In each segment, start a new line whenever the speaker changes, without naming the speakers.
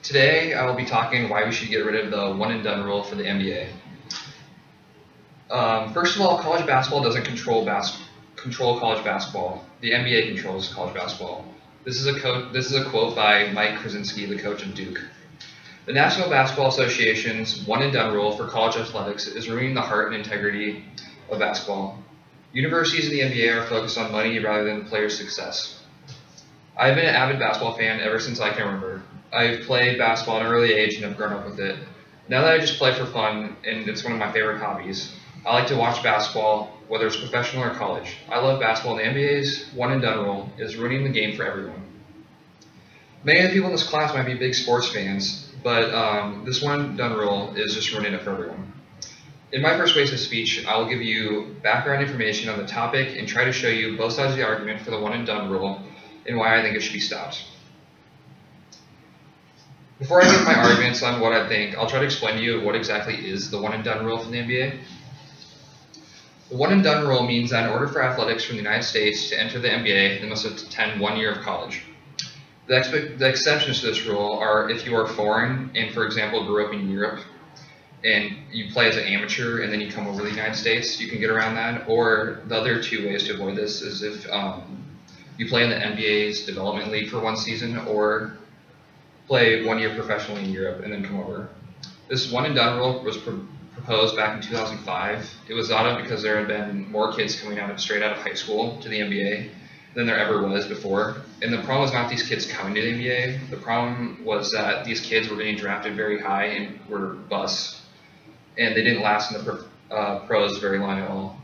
Today, I will be talking why we should get rid of the one and done rule for the NBA. First of all, college basketball doesn't control college basketball. The NBA controls college basketball. This is a quote by Mike Krasinski, the coach of Duke. The National Basketball Association's one and done rule for college athletics is ruining the heart and integrity of basketball. Universities in the NBA are focused on money rather than players' success. I've been an avid basketball fan ever since I can remember. I've played basketball at an early age and have grown up with it. Now that I just play for fun, and it's one of my favorite hobbies, I like to watch basketball, whether it's professional or college. I love basketball, and the NBA's one and done rule is ruining the game for everyone. Many of the people in this class might be big sports fans, but this one and done rule is just ruining it for everyone. In my persuasive speech, I will give you background information on the topic and try to show you both sides of the argument for the one and done rule and why I think it should be stopped. Before I give my arguments on what I think, I'll try to explain to you what exactly is the one and done rule from the NBA. The one and done rule means that in order for athletics from the United States to enter the NBA, they must attend 1 year of college. The exceptions to this rule are if you are foreign and, for example, grew up in Europe and you play as an amateur and then you come over to the United States, you can get around that. Or the other two ways to avoid this is if you play in the NBA's development league for one season or play 1 year professionally in Europe and then come over. This one and done rule was proposed back in 2005. It was thought of because there had been more kids coming straight out of high school to the NBA than there ever was before. And the problem was not these kids coming to the NBA. The problem was that these kids were getting drafted very high and were busts, and they didn't last in the pros very long at all.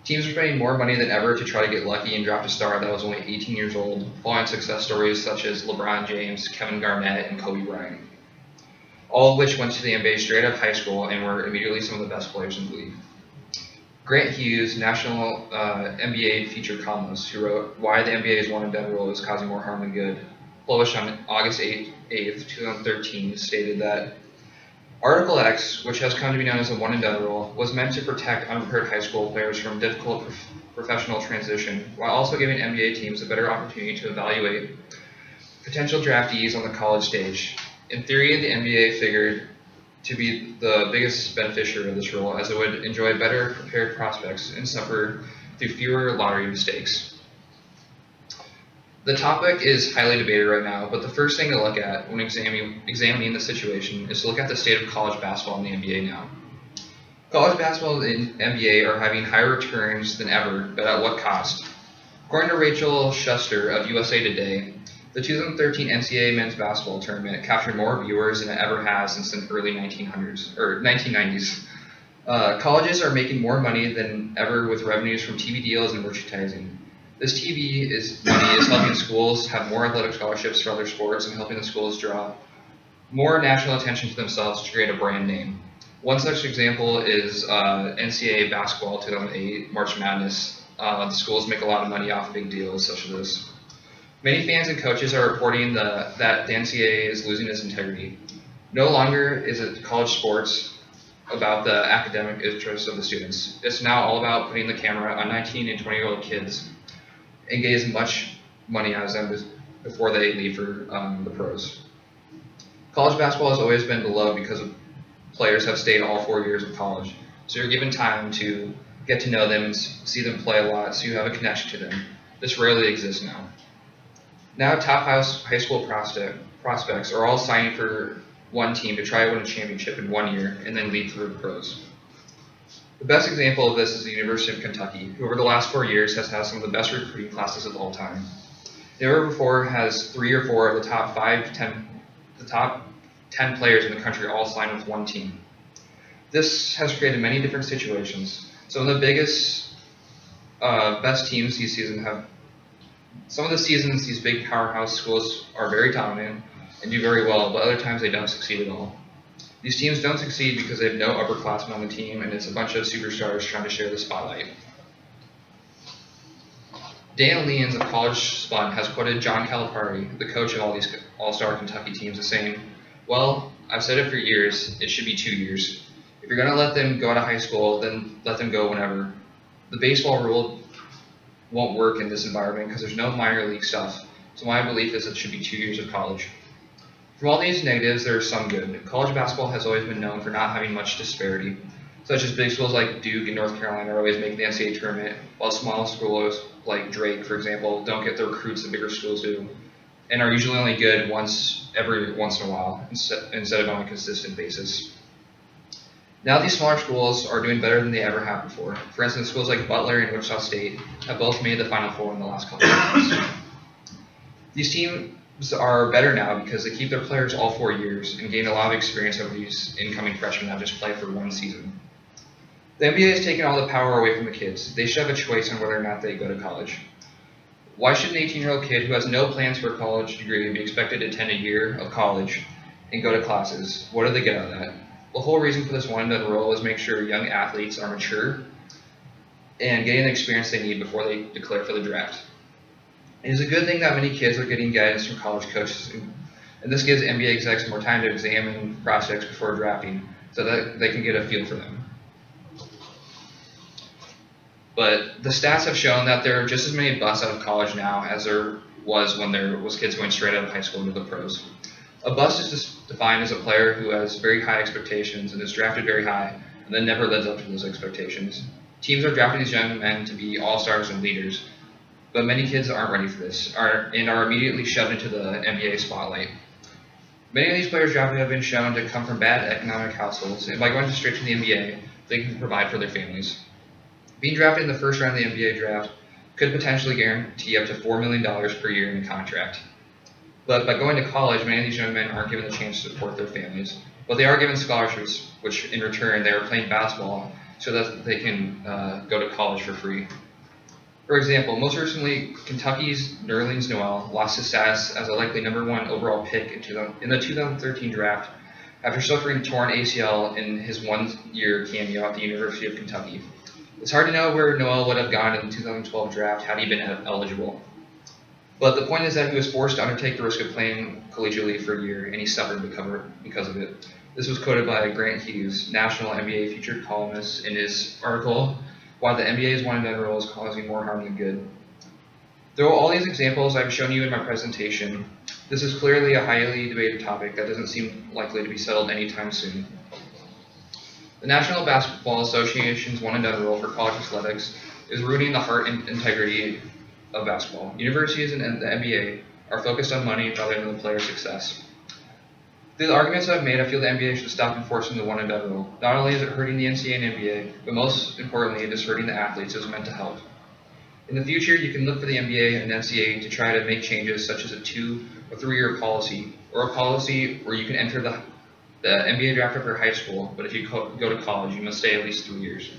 Teams are spending more money than ever to try to get lucky and draft a star that was only 18 years old, following success stories such as LeBron James, Kevin Garnett, and Kobe Bryant, all of which went to the NBA straight out of high school and were immediately some of the best players in the league. Grant Hughes, national NBA featured columnist, who wrote Why the NBA's one and done rule is causing more harm than good, published on August 8th, 2013, stated that Article X, which has come to be known as the one and done rule, was meant to protect unprepared high school players from difficult professional transition, while also giving NBA teams a better opportunity to evaluate potential draftees on the college stage. In theory, the NBA figured to be the biggest beneficiary of this rule, as it would enjoy better prepared prospects and suffer through fewer lottery mistakes. The topic is highly debated right now, but the first thing to look at when examining the situation is to look at the state of college basketball in the NBA now. College basketball and NBA are having higher returns than ever, but at what cost? According to Rachel Schuster of USA Today, the 2013 NCAA men's basketball tournament captured more viewers than it ever has since the early 1990s. Colleges are making more money than ever with revenues from TV deals and merchandising. This TV money is helping schools have more athletic scholarships for other sports and helping the schools draw more national attention to themselves to create a brand name. One such example is NCAA basketball 2008 March Madness. The schools make a lot of money off big deals such as this. Many fans and coaches are reporting that the NCAA is losing its integrity. No longer is it college sports about the academic interests of the students. It's now all about putting the camera on 19 and 20-year-old kids and get as much money out of them before they leave for the pros. College basketball has always been beloved because players have stayed all 4 years of college. So you're given time to get to know them and see them play a lot, so you have a connection to them. This rarely exists now. Now top high school prospects are all signing for one team to try to win a championship in 1 year and then leave for the pros. The best example of this is the University of Kentucky, who over the last 4 years has had some of the best recruiting classes of all time. Never before has 3 or 4 of the top 10 players in the country all signed with one team. This has created many different situations. Some of the biggest, best teams this season have. Some of the seasons, these big powerhouse schools are very dominant and do very well, but other times they don't succeed at all. These teams don't succeed because they have no upperclassmen on the team, and it's a bunch of superstars trying to share the spotlight. Dan Leans of College Spun has quoted John Calipari, the coach of all these all-star Kentucky teams, as saying, "Well, I've said it for years, it should be 2 years. If you're going to let them go out of high school, then let them go whenever. The baseball rule won't work in this environment because there's no minor league stuff, so my belief is it should be 2 years of college." From all these negatives, there are some good. College basketball has always been known for not having much disparity, such as big schools like Duke and North Carolina are always making the NCAA tournament, while small schools like Drake, for example, don't get the recruits that bigger schools do, and are usually only good every once in a while instead of on a consistent basis. Now these smaller schools are doing better than they ever have before. For instance, schools like Butler and Wichita State have both made the Final Four in the last couple of years. These teams are better now because they keep their players all 4 years and gain a lot of experience over these incoming freshmen that just play for one season. The NBA has taken all the power away from the kids. They should have a choice on whether or not they go to college. Why should an 18-year-old kid who has no plans for a college degree be expected to attend a year of college and go to classes? What do they get out of that? The whole reason for this one-and-done rule is make sure young athletes are mature and getting the experience they need before they declare for the draft. It is a good thing that many kids are getting guidance from college coaches, and this gives NBA execs more time to examine prospects before drafting so that they can get a feel for them. But the stats have shown that there are just as many busts out of college now as there was when there was kids going straight out of high school into the pros. A bust is defined as a player who has very high expectations and is drafted very high and then never lives up to those expectations. Teams are drafting these young men to be all-stars and leaders, but many kids aren't ready for this and are immediately shoved into the NBA spotlight. Many of these players drafted have been shown to come from bad economic households, and by going straight to the NBA, they can provide for their families. Being drafted in the first round of the NBA draft could potentially guarantee up to $4 million per year in a contract. But by going to college, many of these young men aren't given the chance to support their families. But they are given scholarships, which in return they are playing basketball so that they can go to college for free. For example, most recently, Kentucky's Nerlens Noel lost his status as a likely #1 overall pick in the 2013 draft after suffering torn ACL in his one-year cameo at the University of Kentucky. It's hard to know where Noel would have gone in the 2012 draft had he been eligible. But the point is that he was forced to undertake the risk of playing collegiately for a year, and he suffered because of it. This was quoted by Grant Hughes, national NBA featured columnist, in his article, Why the NBA's One-and-Done Rule is Causing More Harm Than Good. Through all these examples I've shown you in my presentation, this is clearly a highly debated topic that doesn't seem likely to be settled anytime soon. The National Basketball Association's one-and-done rule for college athletics is ruining the heart and integrity of basketball. Universities and the NBA are focused on money rather than the player's success. Through the arguments I've made, I feel the NBA should stop enforcing the one-and-done rule. Not only is it hurting the NCAA and NBA, but most importantly, it is hurting the athletes as meant to help. In the future, you can look for the NBA and NCAA to try to make changes such as a 2 or 3 year policy, or a policy where you can enter the NBA draft after high school, but if you go to college, you must stay at least 3 years.